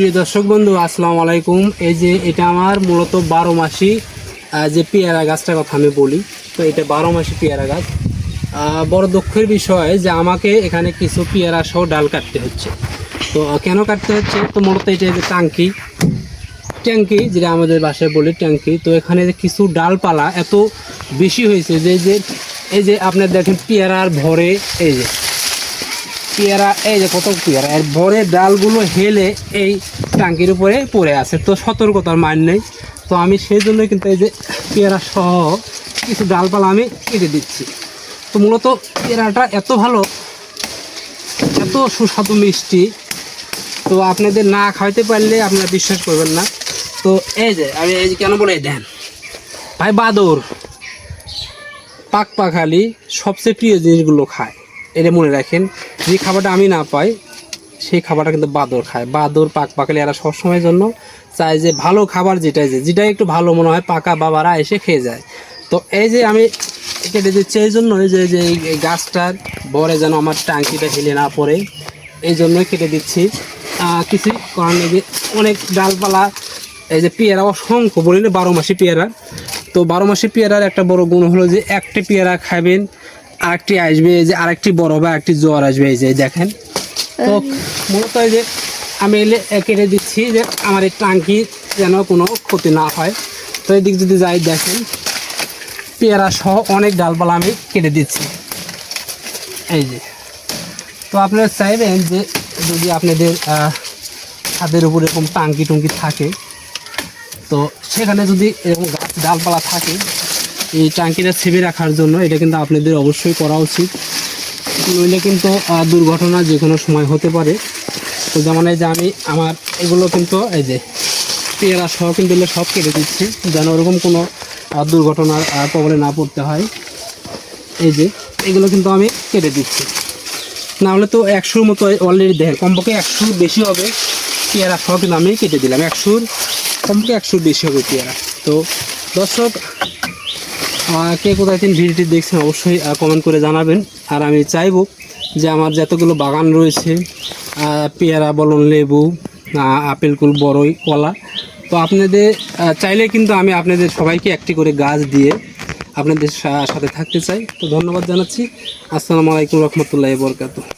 প্রিয় দর্শক বন্ধু আসসালামু আলাইকুম। এই যে এটা আমার মূলত 12 মাসি যে পেয়ারা গাছটার কথা আমি বলি। তো এটা 12 মাসি পেয়ারা গাছ। বড় দুঃখের বিষয় যে আমাকে এখানে কিছু পেয়ারা সহ ডাল কাটতে হচ্ছে। তো কেন কাটতে হচ্ছে? তো মূলত এটা যে ট্যাঙ্কি যেটা আমাদের বাসায় বলি ট্যাঙ্কি। তো এখানে যে কিছু ডালপালা এত বেশি হয়েছে যে এই যে আপনার দেখেন পেয়ারার ভরে এই যে পেয়ারা, এই যে কত পেয়ারা এর ভরে ডালগুলো হেলে এই ট্যাঙ্কির উপরে পড়ে আছে। তো সতর্কতার মান নেই। তো আমি সেই জন্য কিন্তু এই যে পেয়ারা সহ কিছু ডালপালা আমি কেটে দিচ্ছি। তো মূলত পেয়ারাটা এত ভালো, এত সুস্বাদু মিষ্টি, তো আপনাদের না খাওয়াতে পারলে আপনারা বিশ্বাস করবেন না। তো এই যে আমি এই যে কেন বলে দেন ভাই, বাদর পাখালি সবচেয়ে প্রিয় জিনিসগুলো খায়, এটা মনে রাখেন। যে খাবারটা আমি না পাই সেই খাবারটা কিন্তু বাদর খায়। বাদর পাখালি এরা সবসময়ের জন্য চায় যে ভালো খাবার যেটা একটু ভালো মনে হয় পাকা বাবারা এসে খেয়ে যায়। তো এই যে আমি কেটে দিচ্ছি এই জন্য যে এই গাছটার বরে যেন আমার ট্যাঙ্কিটা হেলে না পড়ে, এই জন্যই কেটে দিচ্ছি। কিছু কারণ এই যে অনেক ডালপালা, এই যে পেয়ারা অসংখ্য বলি না 12 মাসি পেয়ারা। তো 12 মাসি পেয়ারার একটা বড় গুণ হলো যে একটি পেয়ারা খাবেন আরেকটি আসবে, এই যে আরেকটি বড় হবে, আরেকটি জ্বর আসবে, এই যে দেখেন। তো মূলত এই যে আমি কেটে দিচ্ছি যে আমার এই ট্যাঙ্কি যেন কোনো ক্ষতি না হয়। তো এদিক যদি যাই দেখেন পেয়ারা সহ অনেক ডালপালা আমি কেটে দিচ্ছি এই যে। তো আপনারা চাইবেন যে যদি আপনাদের ছাদের উপর এরকম ট্যাঙ্কি থাকে, তো সেখানে যদি এরকম গাছ ডালপালা থাকে, এই ট্যাঙ্কিটা ছেপে রাখার জন্য এটা কিন্তু আপনাদের অবশ্যই করা উচিত। নইলে কিন্তু দুর্ঘটনা যে কোনো সময় হতে পারে। তো যেমন এই যে আমি আমার এগুলো কিন্তু এই যে পেয়ারা সহ কিন্তু সব কেটে দিচ্ছি যেন ওরকম কোনো দুর্ঘটনার কবলে না পড়তে হয়। এই যে এগুলো কিন্তু আমি কেটে দিচ্ছি, নাহলে তো 100 মতো অলরেডি দেখেন, কমপক্ষে 100 বেশি হবে পেয়ারা সহ কিন্তু আমি কেটে দিলাম। 100 কমপক্ষে 100 বেশি হবে পেয়ারা। তো দর্শক, কে কোথায় ভিডিওটি দেখছেন অবশ্যই কমেন্ট করে জানাবেন। আর আমি চাইবো যে আমার যতগুলো বাগান রয়েছে, পেয়ারা বলুন, লেবু, আপেল, কুল, বড়ই, কলা, তো আপনাদের চাইলে কিন্তু আমি আপনাদের সবাইকে একটি করে গাছ দিয়ে আপনাদের সাথে থাকতে চাই। তো ধন্যবাদ জানাচ্ছি। আসসালামু আলাইকুম রহমতুল্লাহি ওয়া বারাকাতুহু।